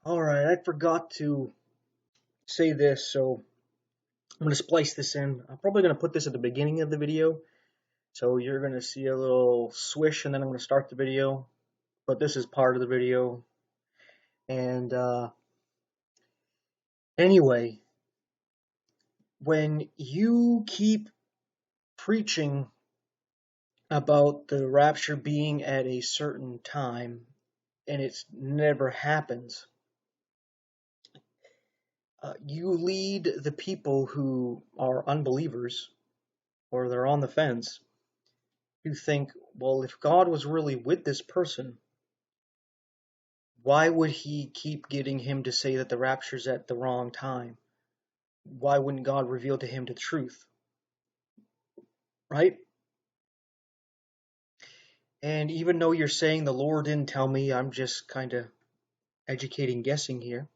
Alright, I forgot to say this, so I'm going to splice this in. I'm probably going to put this at the beginning of the video, so you're going to see a little swish and then I'm going to start the video, but this is part of the video. And anyway, when you keep preaching about the rapture being at a certain time and it never happens, you lead the people who are unbelievers or they're on the fence to think, well, if God was really with this person, why would he keep getting him to say that the rapture's at the wrong time? Why wouldn't God reveal to him the truth? Right? And even though you're saying the Lord didn't tell me, I'm just kind of educating guessing here.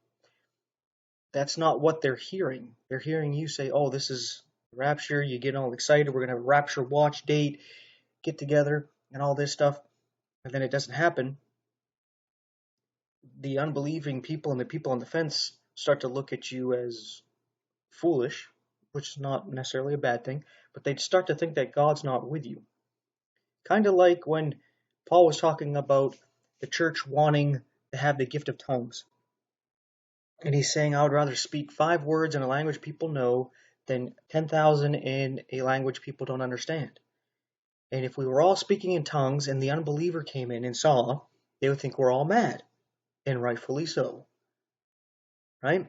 That's not what they're hearing. They're hearing you say, oh, this is rapture. You get all excited. We're going to have a rapture watch date, get together, and all this stuff. And then it doesn't happen. The unbelieving people and the people on the fence start to look at you as foolish, which is not necessarily a bad thing, but they'd start to think that God's not with you. Kind of like when Paul was talking about the church wanting to have the gift of tongues. And he's saying, I would rather speak 5 words in a language people know than 10,000 in a language people don't understand. And if we were all speaking in tongues and the unbeliever came in and saw, they would think we're all mad, and rightfully so. Right?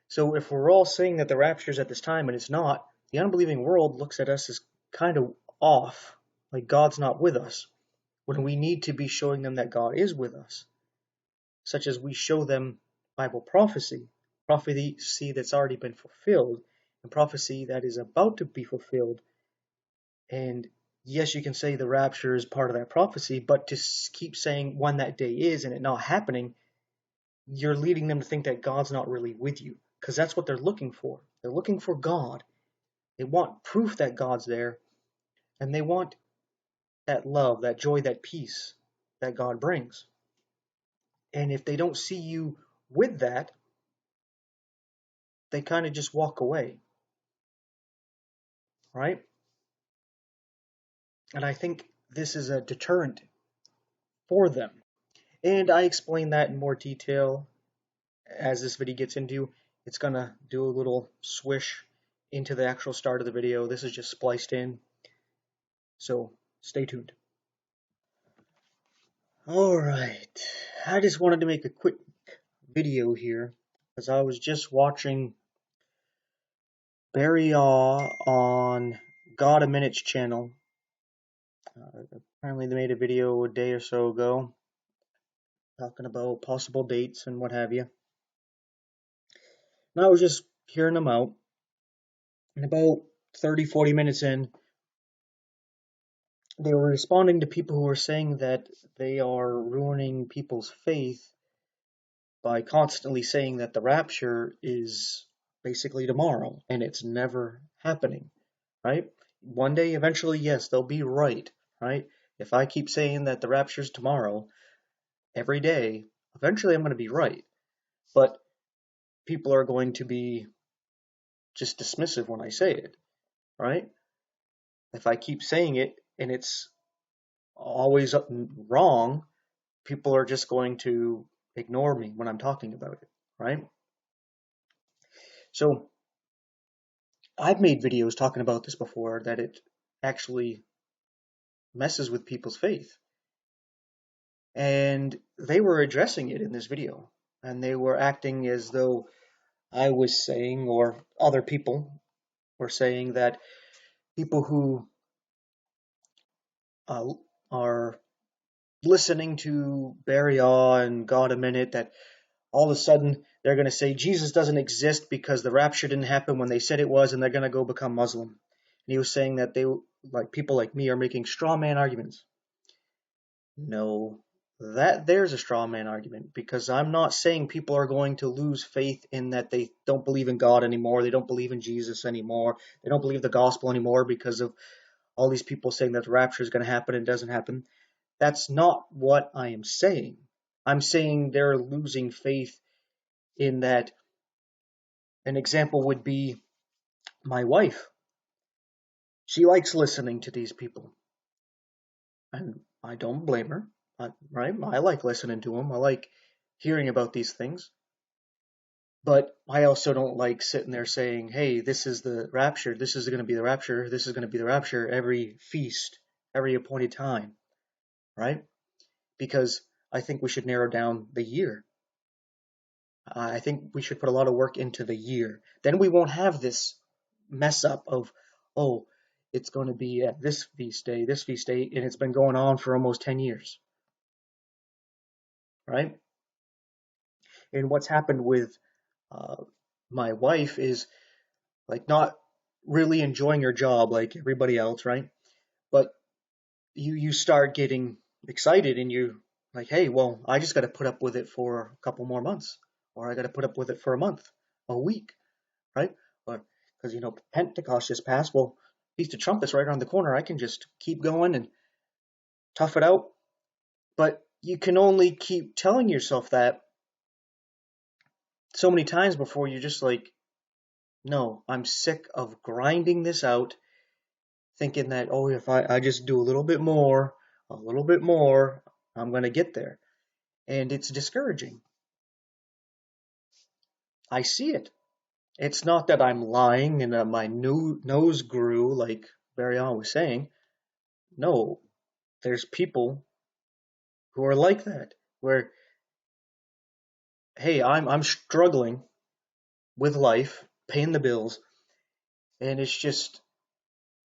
So if we're all saying that the rapture's at this time and it's not, the unbelieving world looks at us as kind of off, like God's not with us, when we need to be showing them that God is with us, such as we show them Bible prophecy that's already been fulfilled, and prophecy that is about to be fulfilled. And yes, you can say the rapture is part of that prophecy, but to keep saying when that day is and it not happening, you're leading them to think that God's not really with you, because that's what they're looking for. They're looking for God. They want proof that God's there, and they want that love, that joy, that peace that God brings. And if they don't see you with that, they kind of just walk away, right? And I think this is a deterrent for them. And I explain that in more detail as this video gets into. It's going to do a little swish into the actual start of the video. This is just spliced in. So stay tuned. Alright, I just wanted to make a quick video here because I was just watching Barry Aw on God a Minute's channel. Apparently they made a video a day or so ago talking about possible dates and what have you. And I was just hearing them out, and about 30-40 minutes in, they were responding to people who were saying that they are ruining people's faith by constantly saying that the rapture is basically tomorrow and it's never happening, right? One day, eventually, yes, they'll be right? If I keep saying that the rapture's tomorrow every day, eventually I'm going to be right. But people are going to be just dismissive when I say it, right? If I keep saying it and it's always wrong, people are just going to ignore me when I'm talking about it, right? So I've made videos talking about this before, that it actually messes with people's faith. And they were addressing it in this video, and they were acting as though I was saying, or other people were saying, that people who are listening to Barry Aw and God a Minute, that all of a sudden they're going to say Jesus doesn't exist because the rapture didn't happen when they said it was, and they're going to go become Muslim. And he was saying that they, like people like me, are making straw man arguments. No, there's a straw man argument, because I'm not saying people are going to lose faith in that they don't believe in God anymore, they don't believe in Jesus anymore, they don't believe the gospel anymore because of all these people saying that the rapture is going to happen and it doesn't happen. That's not what I am saying. I'm saying they're losing faith in that an example would be my wife. She likes listening to these people, and I don't blame her. Right? I like listening to them. I like hearing about these things. But I also don't like sitting there saying, hey, this is the rapture, this is going to be the rapture, this is going to be the rapture every feast, every appointed time, right? Because I think we should narrow down the year. I think we should put a lot of work into the year. Then we won't have this mess up of, oh, it's going to be at this feast day, and it's been going on for almost 10 years, right? And what's happened with uh, my wife is like not really enjoying your job like everybody else, right? But you start getting excited and you like, hey, well, I just got to put up with it for a couple more months, or I got to put up with it for a month, a week, right? Or because Pentecost just passed. Well, Feast of Trumpets right around the corner. I can just keep going and tough it out. But you can only keep telling yourself that so many times before you're just like, no, I'm sick of grinding this out, thinking that, oh, if I just do a little bit more, I'm going to get there. And it's discouraging. I see it. It's not that I'm lying and my nose grew, like Barry was saying. No, there's people who are like that, where, hey, I'm struggling with life, paying the bills, and it's just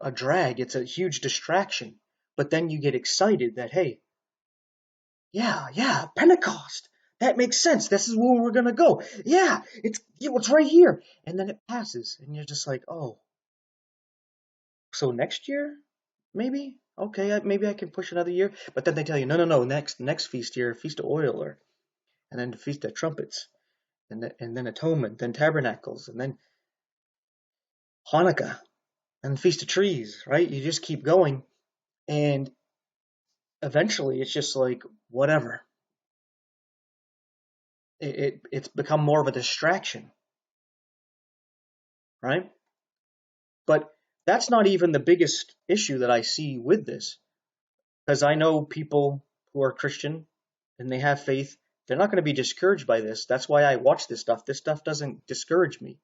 a drag. It's a huge distraction. But then you get excited that, hey, yeah, Pentecost. That makes sense. This is where we're gonna go. Yeah, it's right here. And then it passes, and you're just like, oh, so next year, maybe? Okay, maybe I can push another year. But then they tell you, no, next feast year, Feast of Oil, and then the Feast of Trumpets, and then Atonement, then Tabernacles, and then Hanukkah, and Feast of Trees, right? You just keep going, and eventually it's just like whatever. It's become more of a distraction, right? But that's not even the biggest issue that I see with this, because I know people who are Christian and they have faith. They're not going to be discouraged by this. That's why I watch this stuff. This stuff doesn't discourage me.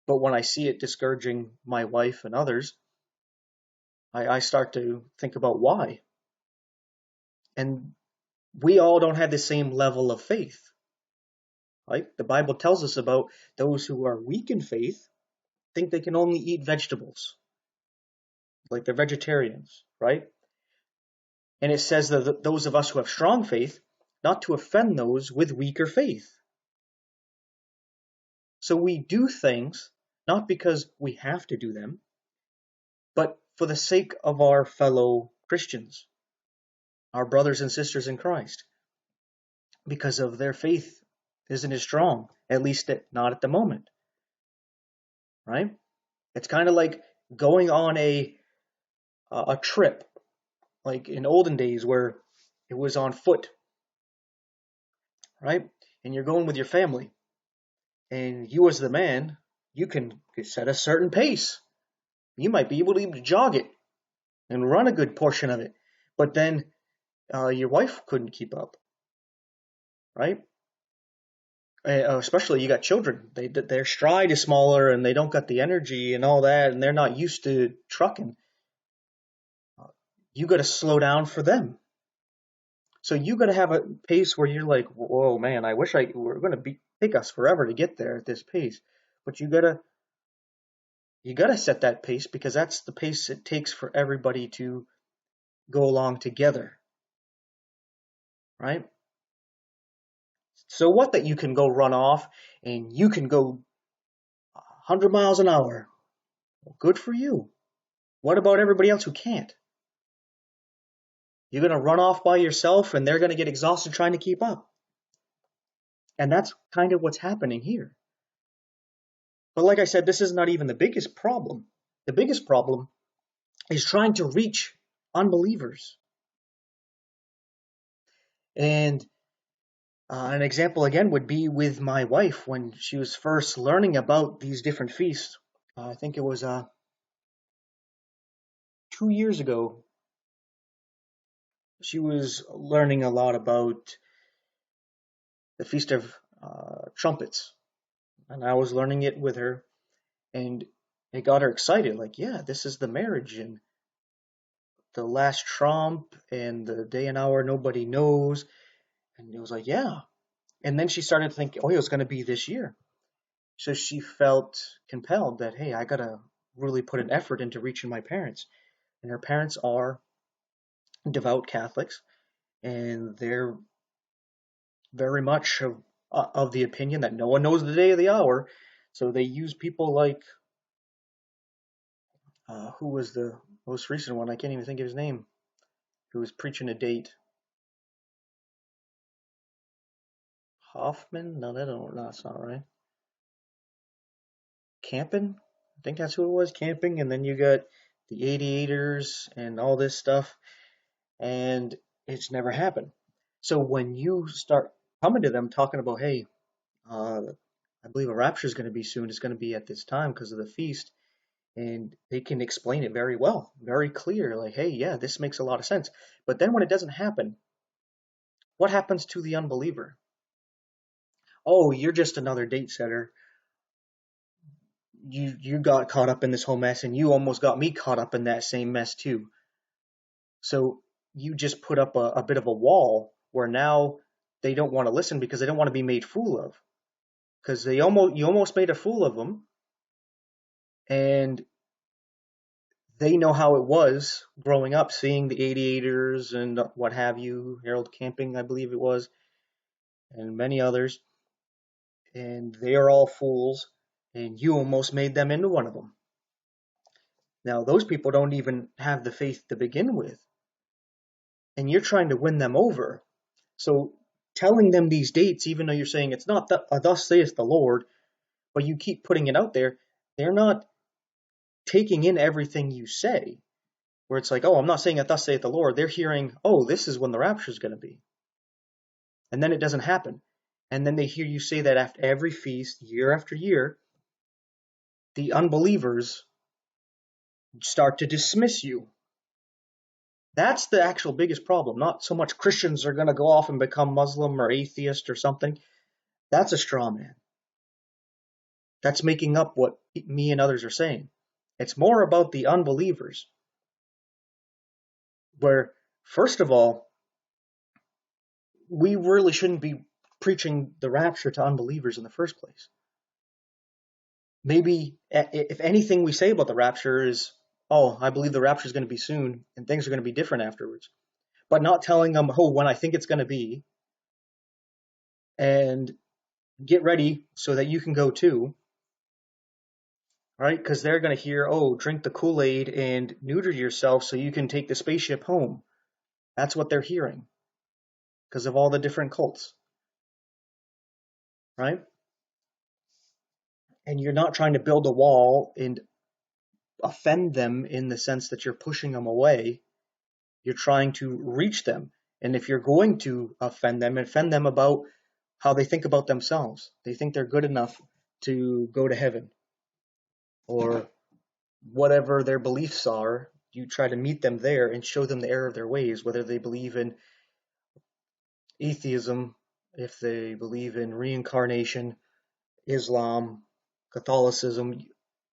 But when I see it discouraging my wife and others, I start to think about why. And we all don't have the same level of faith. Right? The Bible tells us about those who are weak in faith think they can only eat vegetables, like they're vegetarians, right? And it says that those of us who have strong faith, not to offend those with weaker faith. So we do things not because we have to do them, but for the sake of our fellow Christians, our brothers and sisters in Christ, because of their faith isn't as strong, at least not at the moment, right? It's kind of like going on a trip, like in olden days where it was on foot, right? And you're going with your family, and you as the man, you can set a certain pace. You might be able to even jog it and run a good portion of it, but then your wife couldn't keep up, right? Especially you got children. Their stride is smaller and they don't got the energy and all that, and they're not used to trucking. You got to slow down for them. So you got to have a pace where you're like, whoa, man, I wish I were going to take us forever to get there at this pace. But you gotta set that pace because that's the pace it takes for everybody to go along together, right? So what that you can go run off and you can go 100 miles an hour. Well, good for you. What about everybody else who can't? You're going to run off by yourself and they're going to get exhausted trying to keep up. And that's kind of what's happening here. But like I said, this is not even the biggest problem. The biggest problem is trying to reach unbelievers. And An example again would be with my wife when she was first learning about these different feasts. I think it was 2 years ago. She was learning a lot about the Feast of Trumpets, and I was learning it with her, and it got her excited. Like, yeah, this is the marriage and the last trump and the day and hour nobody knows. And it was like, yeah. And then she started thinking, oh, it was going to be this year. So she felt compelled that, hey, I got to really put an effort into reaching my parents. And her parents are devout Catholics, and they're very much of the opinion that no one knows the day or the hour. So they use people like, who was the most recent one? I can't even think of his name. Who was preaching a date? Hoffman? No, that's not right. Camping? I think that's who it was, Camping. And then you got the 88ers and all this stuff. And it's never happened. So when you start coming to them talking about, hey, uh, I believe a rapture is going to be soon, it's going to be at this time because of the feast, and they can explain it very well, very clear, like, hey, yeah, this makes a lot of sense. But then when it doesn't happen, what happens to the unbeliever? Oh, you're just another date setter. You got caught up in this whole mess, and you almost got me caught up in that same mess too. So you just put up a bit of a wall where now they don't want to listen because they don't want to be made fool of. Because you almost made a fool of them, and they know how it was growing up, seeing the 88ers and what have you, Harold Camping, I believe it was, and many others, and they are all fools, and you almost made them into one of them. Now, those people don't even have the faith to begin with, and you're trying to win them over. So, telling them these dates, even though you're saying it's not thus saith the Lord, but you keep putting it out there, they're not taking in everything you say. Where it's like, oh, I'm not saying that thus saith the Lord. They're hearing, oh, this is when the rapture is going to be. And then it doesn't happen. And then they hear you say that after every feast, year after year, the unbelievers start to dismiss you. That's the actual biggest problem. Not so much Christians are going to go off and become Muslim or atheist or something. That's a straw man. That's making up what me and others are saying. It's more about the unbelievers. Where, first of all, we really shouldn't be preaching the rapture to unbelievers in the first place. Maybe if anything we say about the rapture is, oh, I believe the rapture is going to be soon and things are going to be different afterwards, but not telling them, oh, when I think it's going to be, and get ready so that you can go too, right? Because they're going to hear, oh, drink the Kool-Aid and neuter yourself so you can take the spaceship home. That's what they're hearing because of all the different cults, right? And you're not trying to build a wall and offend them in the sense that you're pushing them away. You're trying to reach them. And if you're going to offend them about how they think about themselves. They think they're good enough to go to heaven. Or whatever their beliefs are, you try to meet them there and show them the error of their ways, whether they believe in atheism, if they believe in reincarnation, Islam, Catholicism,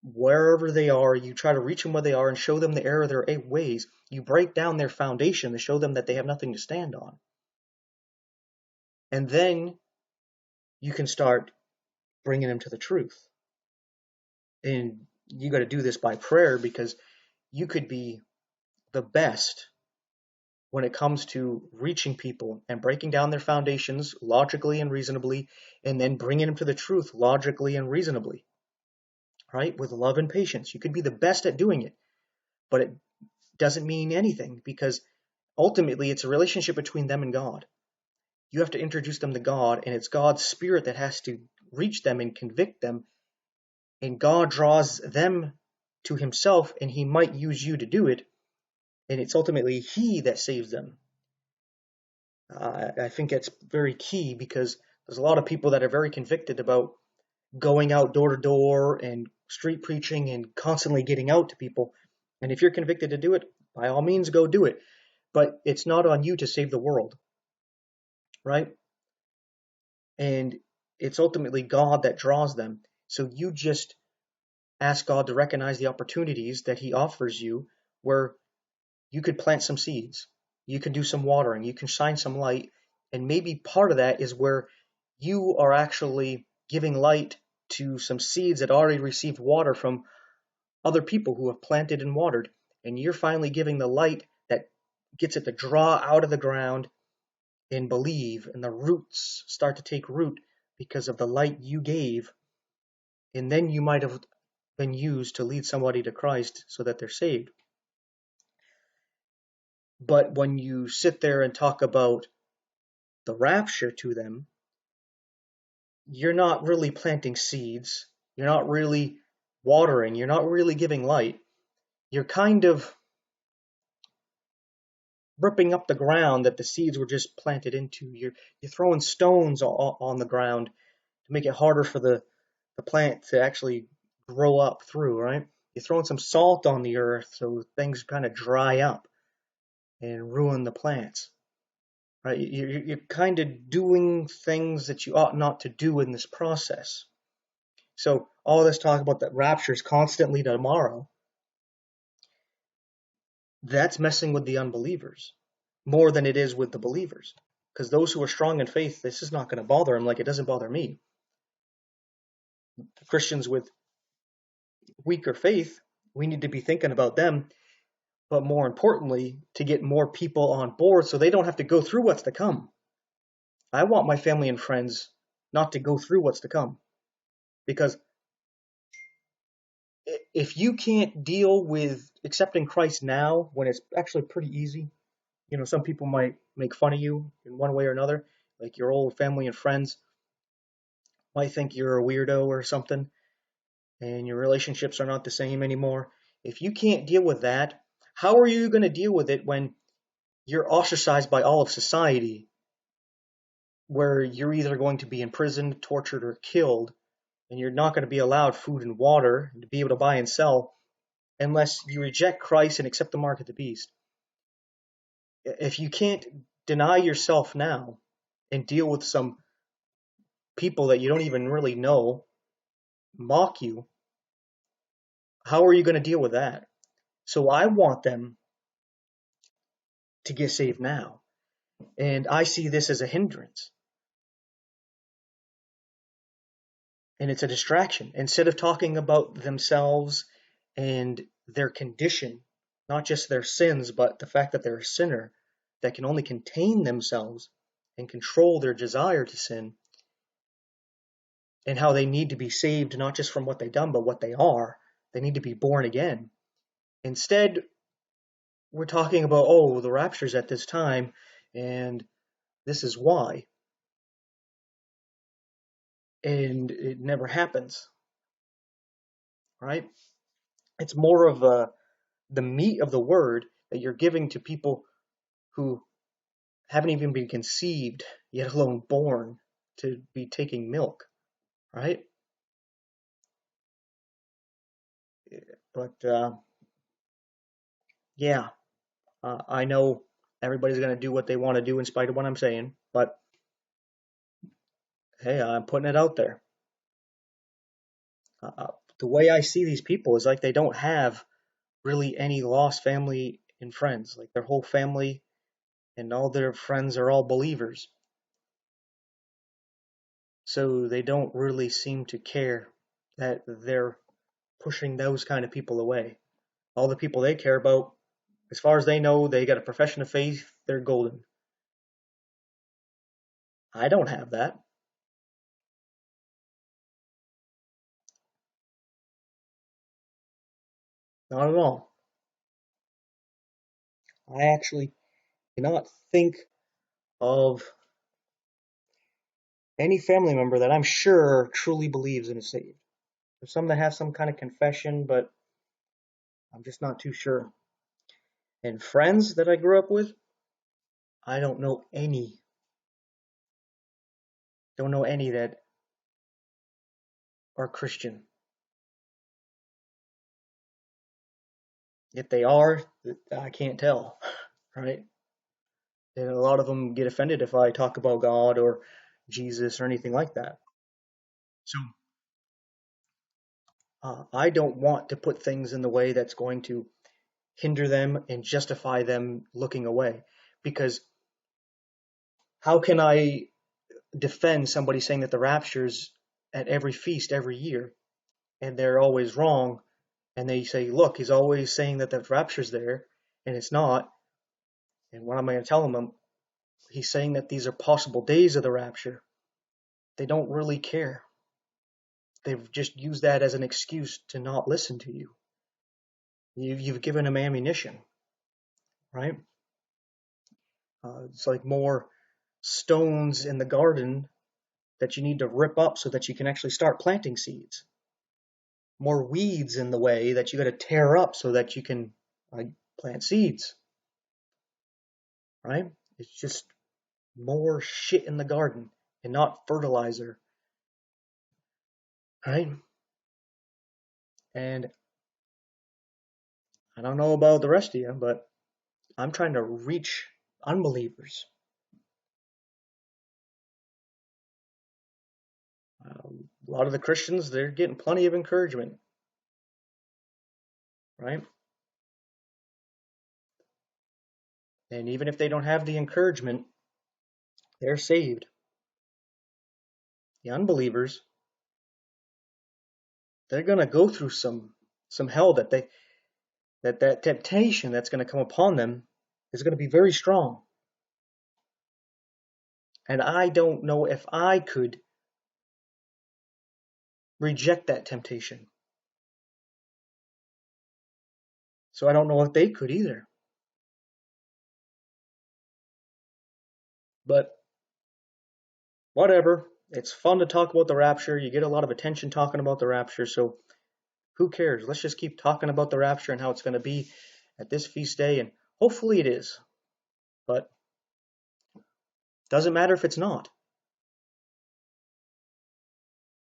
wherever they are, you try to reach them where they are and show them the error of their ways. You break down their foundation to show them that they have nothing to stand on. And then you can start bringing them to the truth. And you got to do this by prayer because you could be the best when it comes to reaching people and breaking down their foundations logically and reasonably, and then bringing them to the truth logically and reasonably, right? With love and patience. You could be the best at doing it, but it doesn't mean anything because ultimately it's a relationship between them and God. You have to introduce them to God, and it's God's Spirit that has to reach them and convict them, and God draws them to Himself, and He might use you to do it, and it's ultimately He that saves them. I think it's very key because there's a lot of people that are very convicted about going out door to door and street preaching and constantly getting out to people. And if you're convicted to do it, by all means, go do it. But it's not on you to save the world, right? And it's ultimately God that draws them. So you just ask God to recognize the opportunities that He offers you where you could plant some seeds, you can do some watering, you can shine some light, and maybe part of that is where you are actually giving light to some seeds that already received water from other people who have planted and watered, and you're finally giving the light that gets it to draw out of the ground and believe, and the roots start to take root because of the light you gave, and then you might have been used to lead somebody to Christ so that they're saved. But when you sit there and talk about the rapture to them, you're not really planting seeds, you're not really watering, you're not really giving light. You're kind of ripping up the ground that the seeds were just planted into. You're throwing stones on the ground to make it harder for the plant to actually grow up through, right? You're throwing some salt on the earth so things kind of dry up and ruin the plants, right? You're kind of doing things that you ought not to do in this process. So all this talk about that rapture is constantly tomorrow, that's messing with the unbelievers more than it is with the believers. Because those who are strong in faith, this is not going to bother them like it doesn't bother me. Christians with weaker faith, we need to be thinking about them, but more importantly, to get more people on board so they don't have to go through what's to come. I want my family and friends not to go through what's to come. Because if you can't deal with accepting Christ now when it's actually pretty easy, some people might make fun of you in one way or another, like your old family and friends might think you're a weirdo or something, and your relationships are not the same anymore. If you can't deal with that, how are you going to deal with it when you're ostracized by all of society, where you're either going to be imprisoned, tortured, or killed, and you're not going to be allowed food and water to be able to buy and sell unless you reject Christ and accept the mark of the beast? If you can't deny yourself now and deal with some people that you don't even really know mock you, how are you going to deal with that? So I want them to get saved now. And I see this as a hindrance. And it's a distraction. Instead of talking about themselves and their condition, not just their sins, but the fact that they're a sinner that can only contain themselves and control their desire to sin, and how they need to be saved not just from what they've done, but what they are. They need to be born again. Instead, we're talking about, oh, the rapture's at this time, and this is why. And it never happens, right? It's more of the meat of the word that you're giving to people who haven't even been conceived, yet alone born, to be taking milk, right? But yeah, I know everybody's going to do what they want to do in spite of what I'm saying, but hey, I'm putting it out there. The way I see these people is like they don't have really any lost family and friends. Like their whole family and all their friends are all believers. So they don't really seem to care that they're pushing those kind of people away. All the people they care about, as far as they know, they got a profession of faith, they're golden. I don't have that. Not at all. I actually cannot think of any family member that I'm sure truly believes in a saved. There's some that have some kind of confession, but I'm just not too sure. And friends that I grew up with, I don't know any that are Christian. If they are, I can't tell, right? And a lot of them get offended if I talk about God or Jesus or anything like that. So I don't want to put things in the way that's going to hinder them and justify them looking away. Because how can I defend somebody saying that the rapture's at every feast every year and they're always wrong? And they say, look, he's always saying that the rapture's there and it's not. And what am I going to tell them? He's saying that these are possible days of the rapture. They don't really care. They've just used that as an excuse to not listen to you. You've given them ammunition, right? It's like more stones in the garden that you need to rip up so that you can actually start planting seeds. More weeds in the way that you got to tear up so that you can plant seeds, right? It's just more shit in the garden and not fertilizer, right? And I don't know about the rest of you, but I'm trying to reach unbelievers. A lot of the Christians, they're getting plenty of encouragement, right? And even if they don't have the encouragement, they're saved. The unbelievers, they're going to go through some hell that temptation that's going to come upon them is going to be very strong. And I don't know if I could reject that temptation. So I don't know if they could either. But whatever. It's fun to talk about the rapture. You get a lot of attention talking about the rapture. So who cares? Let's just keep talking about the rapture and how it's going to be at this feast day. And hopefully it is. But doesn't matter if it's not.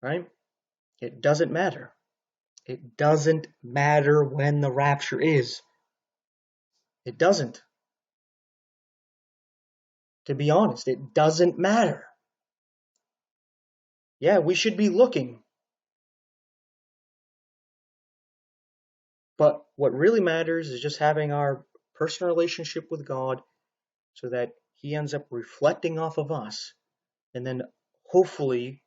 Right? It doesn't matter. It doesn't matter when the rapture is. It doesn't. To be honest, it doesn't matter. Yeah, we should be looking. But what really matters is just having our personal relationship with God so that He ends up reflecting off of us. And then hopefully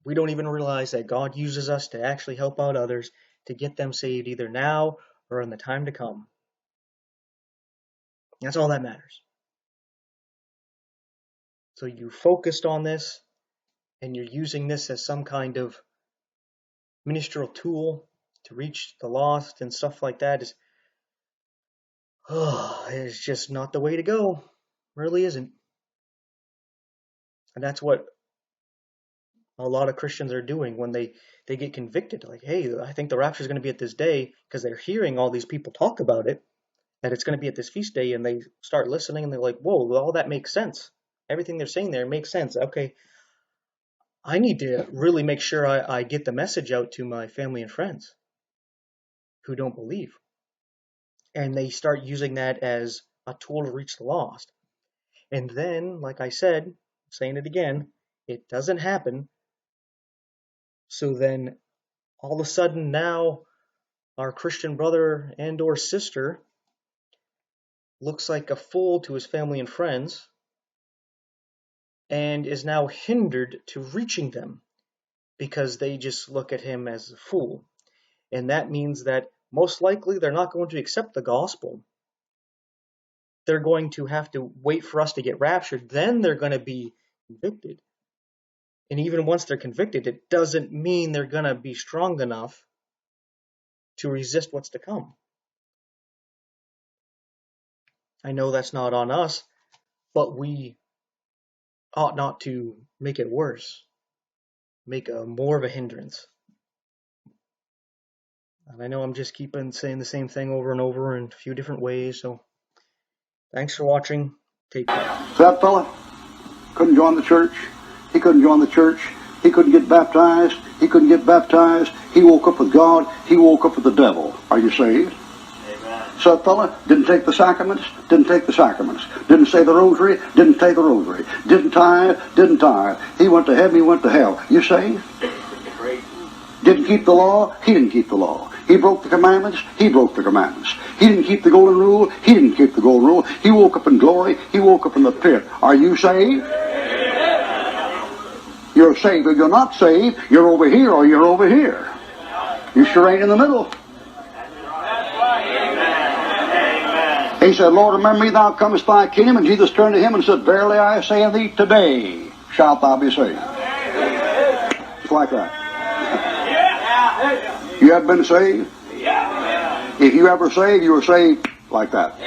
we don't even realize that God uses us to actually help out others to get them saved either now or in the time to come. That's all that matters. So you focused on this and you're using this as some kind of ministerial tool to reach the lost and stuff like that is just not the way to go. Really isn't. And that's what a lot of Christians are doing when they get convicted. Like, hey, I think the rapture is going to be at this day, because they're hearing all these people talk about it, that it's going to be at this feast day, and they start listening and they're like, whoa, all that makes sense. Everything they're saying there makes sense. Okay, I need to really make sure I get the message out to my family and friends who don't believe. And they start using that as a tool to reach the lost. And then, like I said, saying it again, it doesn't happen. So then all of a sudden now our Christian brother and or sister looks like a fool to his family and friends and is now hindered to reaching them because they just look at him as a fool. And that means that most likely they're not going to accept the gospel. They're going to have to wait for us to get raptured. Then they're going to be convicted. And even once they're convicted, it doesn't mean they're going to be strong enough to resist what's to come. I know that's not on us, but we ought not to make it worse, make more of a hindrance. And I know I'm just keeping saying the same thing over and over in a few different ways, so thanks for watching. take place. So that fella couldn't join the church. He couldn't join the church. He couldn't get baptized. He couldn't get baptized. He woke up with God. He woke up with the devil. Are you saved? Amen. So that fella didn't take the sacraments. Didn't take the sacraments. Didn't say the rosary. Didn't say the rosary. Didn't tithe. Didn't tithe. He went to heaven. He went to hell. You saved? Great. Didn't keep the law. He didn't keep the law. He broke the commandments. He broke the commandments. He didn't keep the golden rule. He didn't keep the golden rule. He woke up in glory. He woke up in the pit. Are you saved? You're saved. If you're not saved, you're over here or you're over here. You sure ain't in the middle. He said, Lord, remember me, thou comest thy kingdom. And Jesus turned to him and said, verily I say unto thee, today shalt thou be saved. It's like that. You have been saved? If you ever saved, you were saved like that.